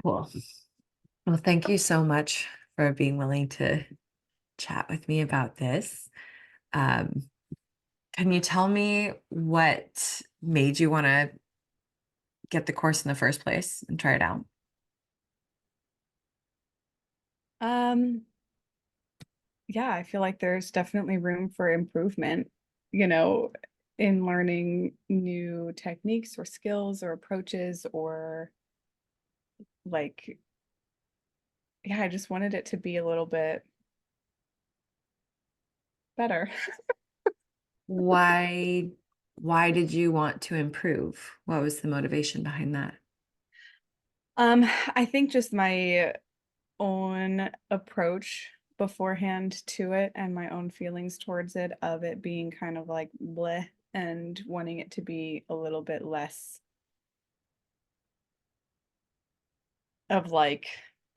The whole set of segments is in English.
Cool. Well, thank you so much for being willing to chat with me about this. Um, can you tell me what made you want to get the course in the first place and try it out? Um, yeah, I feel like there's definitely room for improvement, you know, in learning new techniques or skills or approaches or like, yeah, I just wanted it to be a little bit better. Why why did you want to improve? What was the motivation behind that? I think just my own approach beforehand to it and my own feelings towards it of it being kind of like bleh and wanting it to be a little bit less of like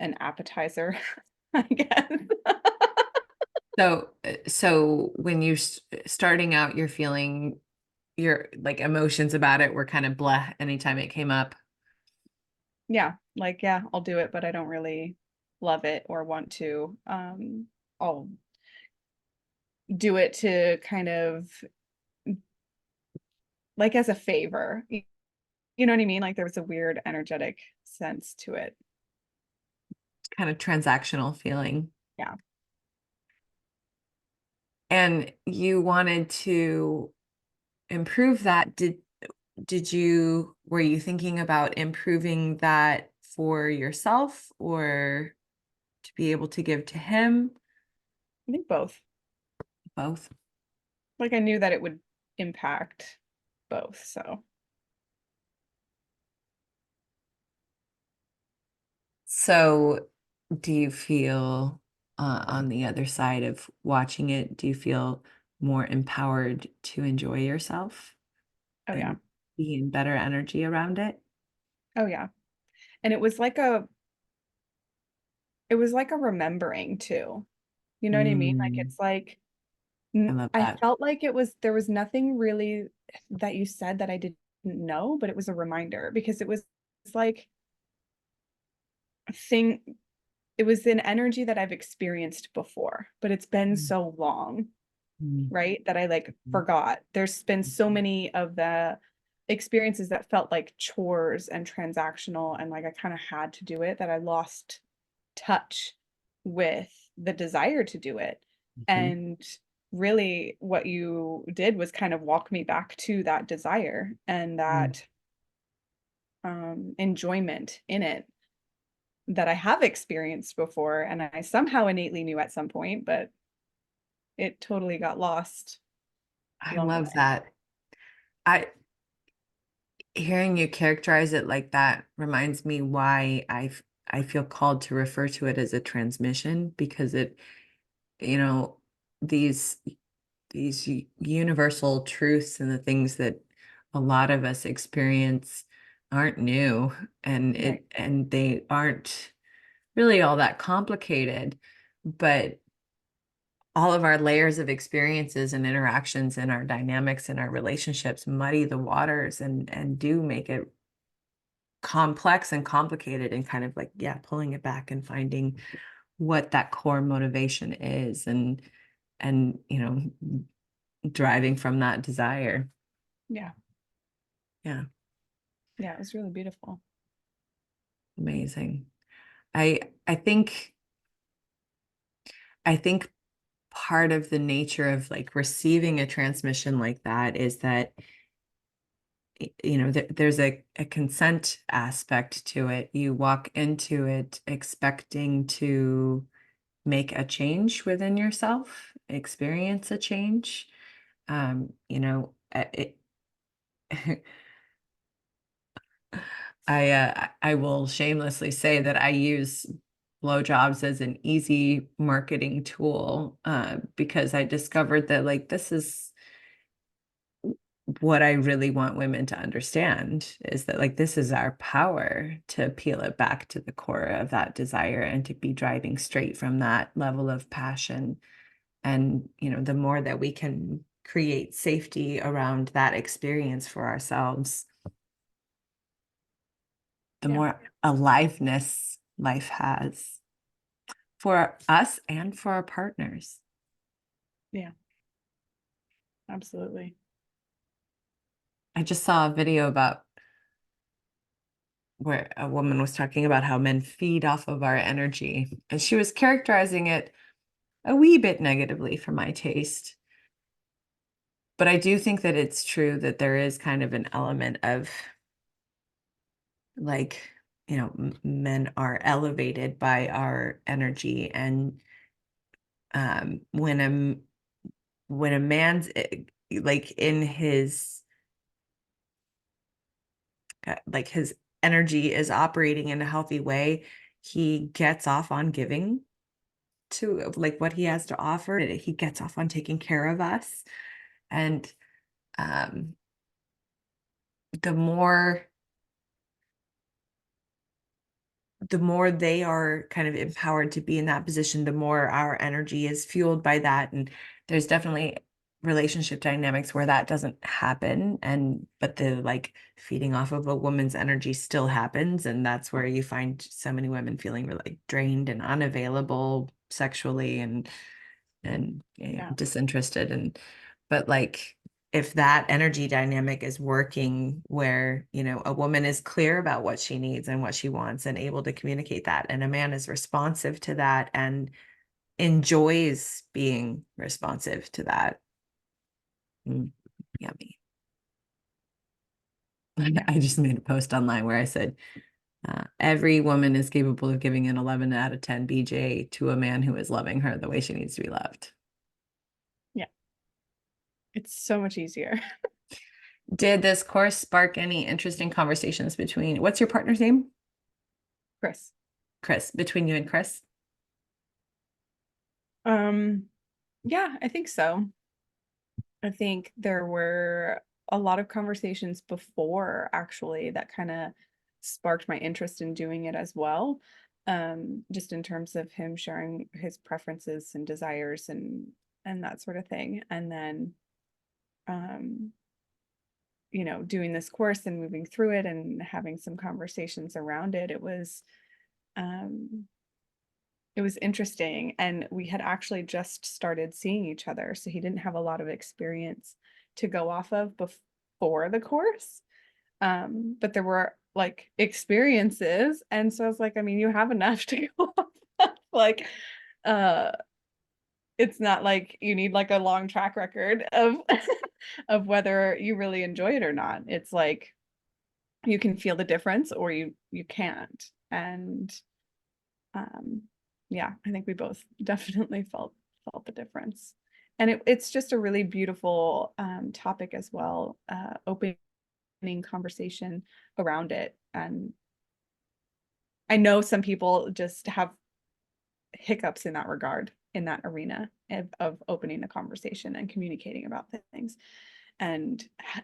an appetizer, I guess. So when you starting out, you're feeling your like emotions about it were kind of blah anytime it came up. Yeah, like yeah, I'll do it, but I don't really love it or want to. I'll do it to kind of like as a favor. You know what I mean? Like there was a weird energetic sense to it. Kind of transactional feeling. Yeah. And you wanted to improve that. Did you were you thinking about improving that for yourself or to be able to give to him? I think both. Both. Like I knew that it would impact both, so So do you feel on the other side of watching it, do you feel more empowered to enjoy yourself oh yeah. and be in better energy around it? Oh yeah. And it was like a remembering too. You know what I mean? Like Mm, it's like I love I that. felt like there was nothing really that you said that I didn't know, but it was a reminder because it's like a thing, it was an energy that I've experienced before, but it's been Mm, so long, mm, right? That I like mm, forgot. There's been so mm, many of the experiences that felt like chores and transactional and like I kind of had to do it that I lost touch with the desire to do it. mhm, And really, what you did was kind of walk me back to that desire and mm. that enjoyment in it that I have experienced before. And I somehow innately knew at some point, but it totally got lost I along the love way. that. I hearing you characterize it like that reminds me why I feel called to refer to it as a transmission because it, you know, these universal truths and the things that a lot of us experience aren't new Right. and they aren't really all that complicated, but all of our layers of experiences and interactions and our dynamics and our relationships muddy the waters and do make it complex and complicated and kind of like yeah pulling it back and finding what that core motivation is and driving from that desire. Yeah. Yeah, Yeah. It was really beautiful. amazing. I think i think part of the nature of like receiving a transmission like that is that there's a consent aspect to it. You walk into it expecting to make a change within yourself, experience a change. It, I will shamelessly say that I use blowjobs as an easy marketing tool because I discovered that like this is what I really want women to understand is that like this is our power to peel it back to the core of that desire and to be driving straight from that level of passion. And, the more that we can create safety around that experience for ourselves, the Yeah. more aliveness life has for us and for our partners. Yeah. Absolutely. I just saw a video about where a woman was talking about how men feed off of our energy, and she was characterizing it a wee bit negatively for my taste. But I do think that it's true that there is kind of an element of like, men are elevated by our energy. And when a man's like in his energy is operating in a healthy way, he gets off on giving to like what he has to offer. He gets off on taking care of us. And um, the more the more they are kind of empowered to be in that position, the more our energy is fueled by that. And there's definitely relationship dynamics where that doesn't happen. But the like feeding off of a woman's energy still happens. And that's where you find so many women feeling really drained and unavailable sexually and Yeah. disinterested. But like, if that energy dynamic is working where, a woman is clear about what she needs and what she wants and able to communicate that, and a man is responsive to that and enjoys being responsive to that. Yummy. Yeah. I just made a post online where I said, every woman is capable of giving an 11 out of 10 BJ to a man who is loving her the way she needs to be loved. Yeah. It's so much easier. Did this course spark any interesting conversations what's your partner's name? Chris. Chris, between you and Chris? Yeah, I think so. I think there were a lot of conversations before actually that kind of sparked my interest in doing it as well. Just in terms of him sharing his preferences and desires and that sort of thing. And then um, doing this course and moving through it and having some conversations around it, um it was interesting. And we had actually just started seeing each other. So he didn't have a lot of experience to go off of before the course. But there were like experiences. And so I was like, I mean, you have enough to go off of. Like, uh, it's not like you need like a long track record of of whether you really enjoy it or not. It's like you can feel the difference or you can't. And um yeah, I think we both definitely felt the difference. And it's just a really beautiful topic as well, opening conversation around it. And I know some people just have hiccups in that regard, in that arena of opening a conversation and communicating about things. And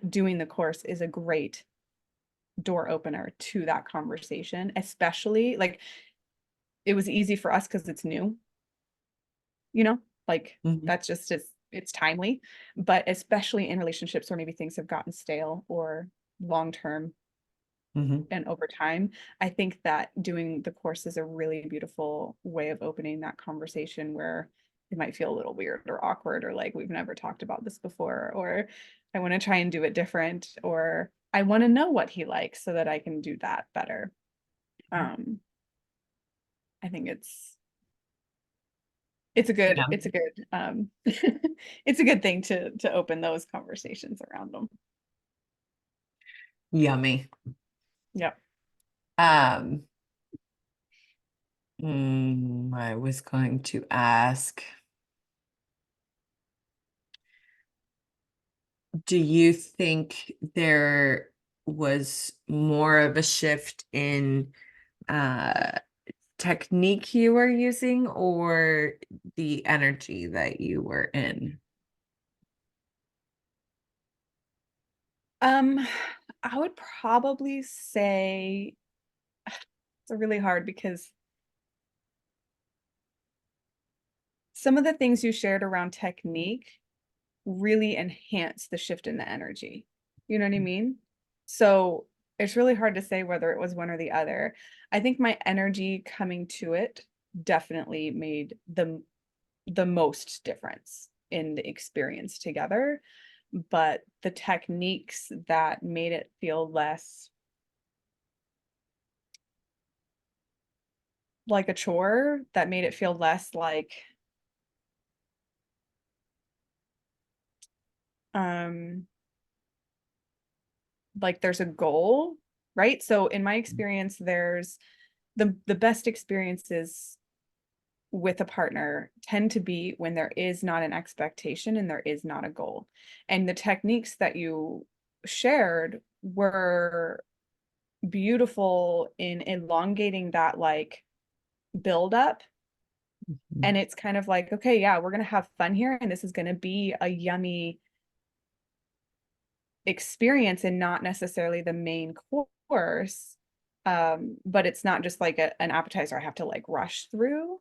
doing the course is a great door opener to that conversation, especially like it was easy for us because it's new, like Mhm. that's just it's timely. But especially in relationships where maybe things have gotten stale or long term Mhm. and over time, I think that doing the course is a really beautiful way of opening that conversation where it might feel a little weird or awkward or like we've never talked about this before, or I want to try and do it different, or I want to know what he likes so that I can do that better. um I think Yeah. it's a good it's a good thing to open those conversations around them. Yummy. Yep. Um, I was going to ask, do you think there was more of a shift in uh technique you were using or the energy that you were in? um I would probably say it's really hard because some of the things you shared around technique really enhance the shift in the energy. You know what I mean? So it's really hard to say whether it was one or the other. I think my energy coming to it definitely made the most difference in the experience together, but the techniques that made it feel less like a chore, that made it feel less um like there's a goal, right? So in my experience, there's the best experiences with a partner tend to be when there is not an expectation and there is not a goal. And the techniques that you shared were beautiful in elongating that like build up. And it's kind of like, okay, yeah, we're going to have fun here. And this is going to be a yummy experience and not necessarily the main course. But it's not just like an appetizer I have to like rush through.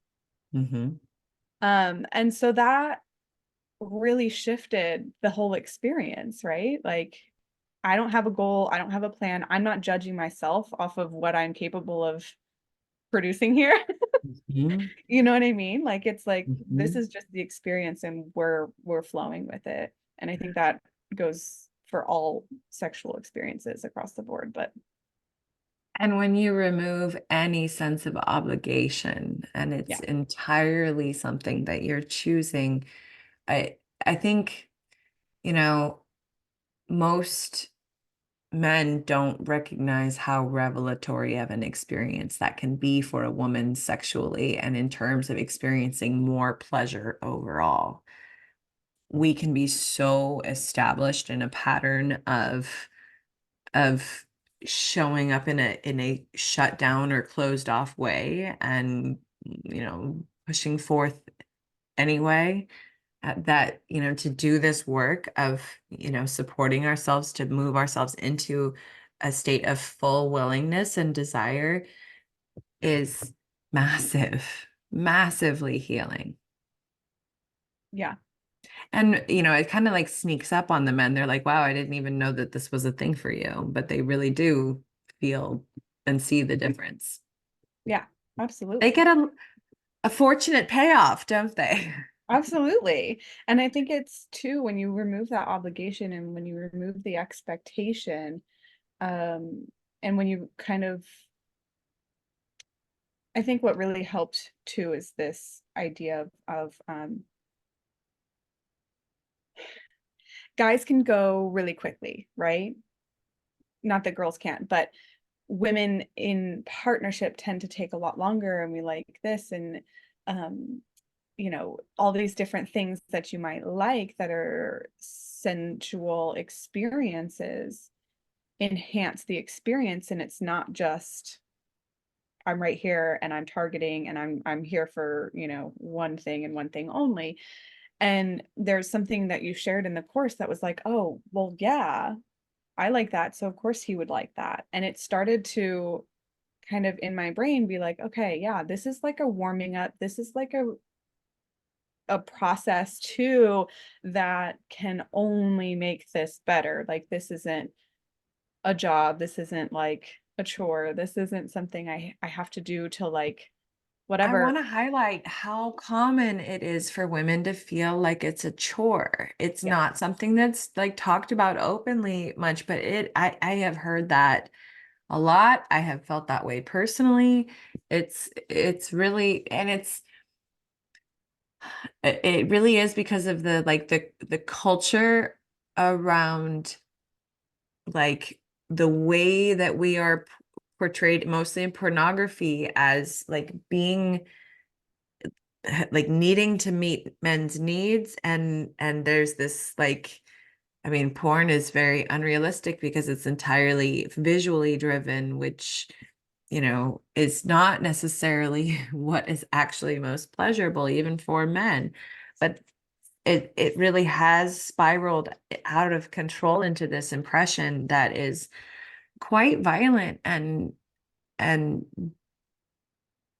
Mm-hmm. And so that really shifted the whole experience, right? Like, I don't have a goal, I don't have a plan. I'm not judging myself off of what I'm capable of producing here. Mm-hmm. You know what I mean? Like it's like this Mm-hmm. is just the experience and we're flowing with it. And I think that goes for all sexual experiences across the board. But And when you remove any sense of obligation and it's yeah, entirely something that you're choosing, I I think, you know, most men don't recognize how revelatory of an experience that can be for a woman sexually and in terms of experiencing more pleasure overall. We can be so established in a pattern of showing up in a shut down or closed off way and pushing forth anyway, that to do this work of supporting ourselves to move ourselves into a state of full willingness and desire is massive, massively healing. yeah, And it kind of like sneaks up on the men. They're like, wow, I didn't even know that this was a thing for you, but they really do feel and see the difference. yeah, They absolutely. get a fortunate payoff, don't they? Absolutely. And I think it's too when you remove that obligation and when you remove the expectation, um, and when you kind of I think what really helped too is this idea of guys can go really quickly, right? Not that girls can't, but women in partnership tend to take a lot longer and we like this and um all these different things that you might like that are sensual experiences enhance the experience and it's not just I'm right here and I'm targeting and I'm here for, one thing and one thing only. And there's something that you shared in the course that was like, oh, well, yeah, I like that. So of course he would like that. And it started to kind of in my brain be like, okay, yeah, this is like a warming up. This is like a process too that can only make this better. Like this isn't a job. This isn't like a chore. This isn't something I have to do to like I want whatever. to highlight how common it is for women to feel like it's a chore. It's Yeah. not something that's like talked about openly much, but I have heard that a lot. I have felt that way personally. It's really, and it really is because of the culture around like the way that we are portrayed mostly in pornography as like being like needing to meet men's needs, and there's this like, I mean, porn is very unrealistic because it's entirely visually driven, which is not necessarily what is actually most pleasurable even for men. But it really has spiraled out of control into this impression that is quite violent and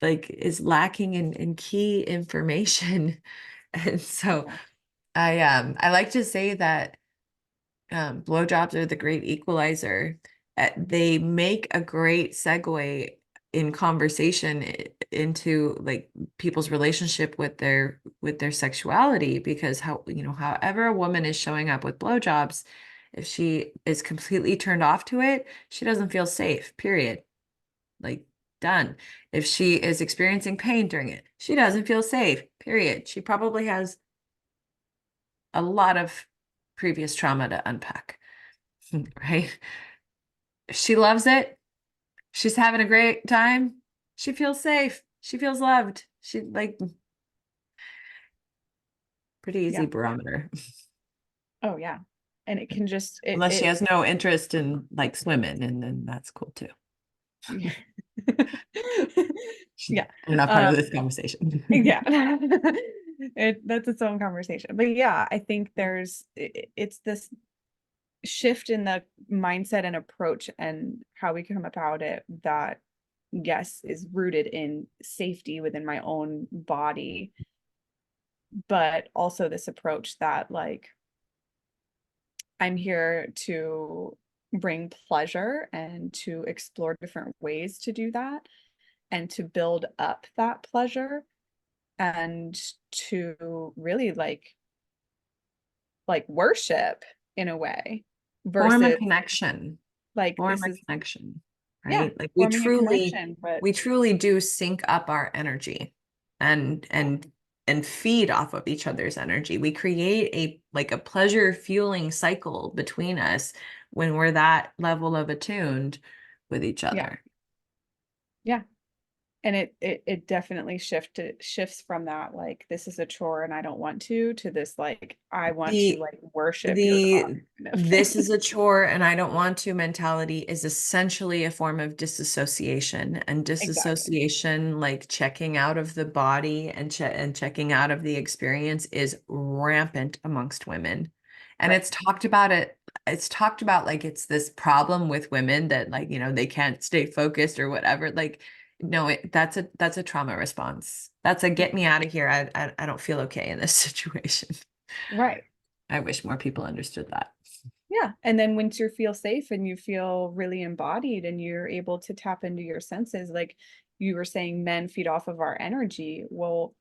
like is lacking in key information. And so Yeah. I like to say that blowjobs are the great equalizer. they make a great segue in conversation into like people's relationship with their sexuality, because how, however a woman is showing up with blowjobs, if she is completely turned off to it, she doesn't feel safe, period. Like, done. If she is experiencing pain during it, she doesn't feel safe, period. She probably has a lot of previous trauma to unpack, right? If she loves it, she's having a great time, she feels safe, she feels loved. She like pretty easy Yeah. barometer. Oh yeah. And it can just it Unless she it has no interest in like swimming, and then that's cool too. yeah. They're not part of Um this conversation. yeah. That's its own conversation. But yeah, I think it's this shift in the mindset and approach and how we come about it that, yes, is rooted in safety within my own body, but also this approach that like I'm here to bring pleasure and to explore different ways to do that and to build up that pleasure and to really like worship in a way Form a versus connection. like Form this a is, connection, yeah, right? Like we forming a truly, connection, but we truly do sync up our energy and feed off of each other's energy. We create a pleasure fueling cycle between us when we're that level of attuned with each yeah, other. yeah. And it definitely shifts from that like this is a chore and I don't want to this like I want to The like worship your cock the kind of this thing. is a chore and I don't want to mentality is essentially a form of disassociation, and Exactly. disassociation, like checking out of the body and checking out of the experience, is rampant amongst women. And Right. it's talked about like it's this problem with women that like, they can't stay focused or whatever. Like, no, that's a trauma response. That's a get me out of here. I don't feel okay in this situation. Right. I wish more people understood that. Yeah. And then once you feel safe and you feel really embodied and you're able to tap into your senses, like you were saying, men feed off of our energy. Well,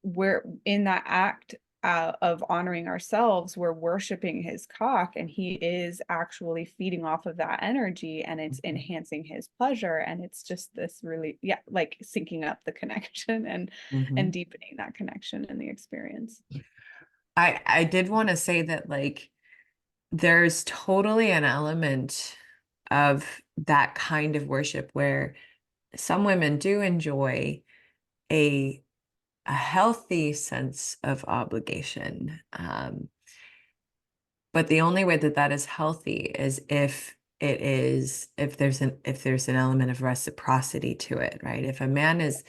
we're in that act of honoring ourselves, we're worshiping his cock, and he is actually feeding off of that energy and it's enhancing his pleasure. And it's just this really, yeah, like syncing up the connection and Mhm. deepening that connection in the experience. I did want to say that like there's totally an element of that kind of worship where some women do enjoy a a healthy sense of obligation. But the only way that that is healthy is if there's an element of reciprocity to it, right? If a man is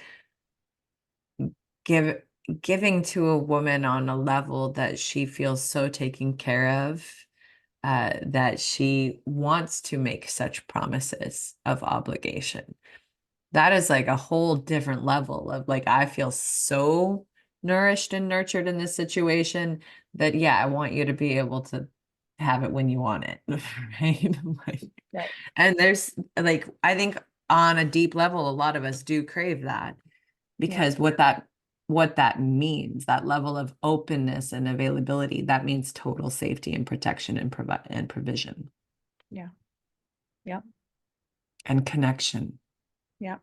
give giving to a woman on a level that she feels so taken care of, that she wants to make such promises of obligation. That is like a whole different level of like, I feel so nourished and nurtured in this situation that, yeah, I want you to be able to have it when you want it. Right. Like, Right. and there's like, I think on a deep level, a lot of us do crave that, Yeah. because what that means, that level of openness and availability, that means total safety and protection and provide and provision Yeah. Yeah. and connection. Yeah.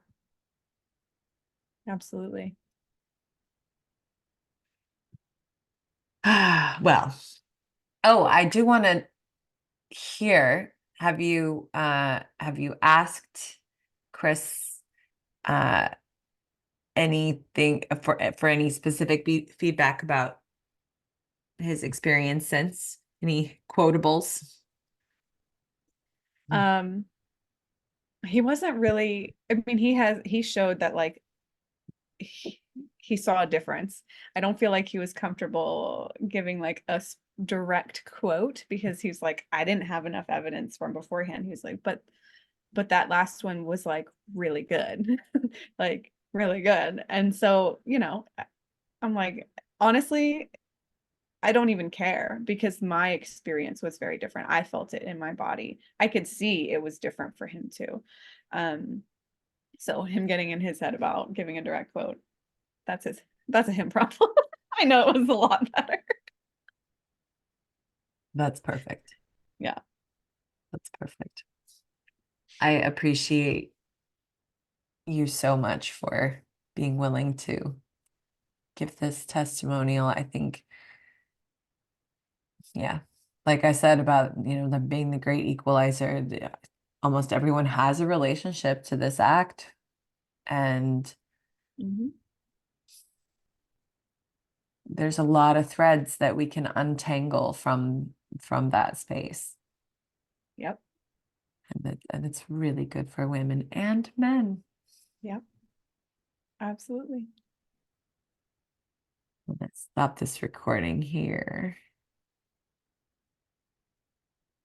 Absolutely. Well, oh, I do want to hear, have you asked Chris uh anything for any specific feedback about his experience since? Any quotables? Um, he wasn't really, I mean, he showed that like he saw a difference. I don't feel like he was comfortable giving like a direct quote because he's like, I didn't have enough evidence from beforehand. He's like, but that last one was like really good, like really good. And so, I'm like, honestly, I don't even care because my experience was very different. I felt it in my body. I could see it was different for him too. Um, so him getting in his head about giving a direct quote, that's a him problem. I know it was a lot better. That's perfect. Yeah. That's perfect. I appreciate you so much for being willing to give this testimonial. I think, yeah, like I said about, them being the great equalizer, almost everyone has a relationship to this act. And Mhm. there's a lot of threads that we can untangle from that space. Yep. And it's really good for women and men. Yep. Absolutely. Let's stop this recording here.